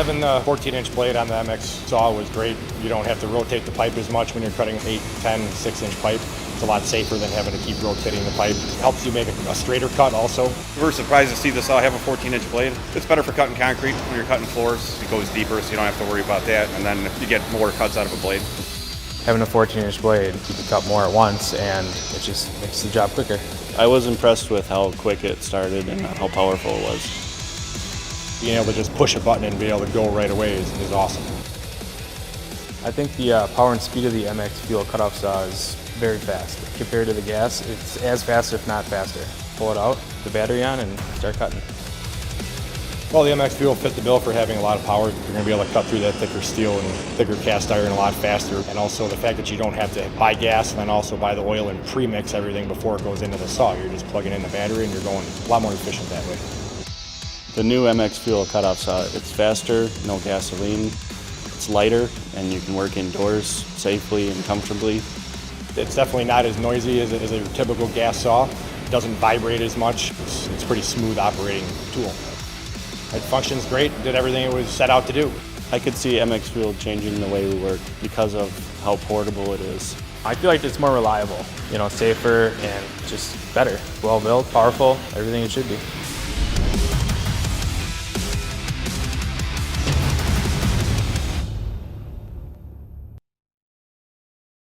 Having the 14-inch blade on the MX saw was great. You don't have to rotate the pipe as much when you're cutting 8, 10, 6-inch pipe. It's a lot safer than having to keep rotating the pipe. It helps you make a straighter cut also. We're surprised to see the saw have a 14-inch blade. It's better for cutting concrete. When you're cutting floors, it goes deeper, so you don't have to worry about that. And then you get more cuts out of a blade. Having a 14-inch blade, you can cut more at once, and it just makes the job quicker. I was impressed with how quick it started and how powerful it was. Being able to just push a button and be able to go right away is awesome. I think the power and speed of the MX FUEL cutoff saw is very fast. Compared to the gas, it's as fast, if not faster. Pull it out, the battery on, and start cutting. Well, the MX FUEL fit the bill for having a lot of power. You're going to be able to cut through that thicker steel and thicker cast iron a lot faster. And also the fact that you don't have to buy gas and then also buy the oil and pre-mix everything before it goes into the saw. You're just plugging in the battery and you're going a lot more efficient that way. The new MX FUEL cutoff saw, it's faster, no gasoline, it's lighter, and you can work indoors safely and comfortably. It's definitely not as noisy as a typical gas saw. It doesn't vibrate as much. It's a pretty smooth operating tool. It functions great, did everything it was set out to do. I could see MX FUEL changing the way we work because of how portable it is. I feel like it's more reliable, safer and just better. Well built, powerful, everything it should be.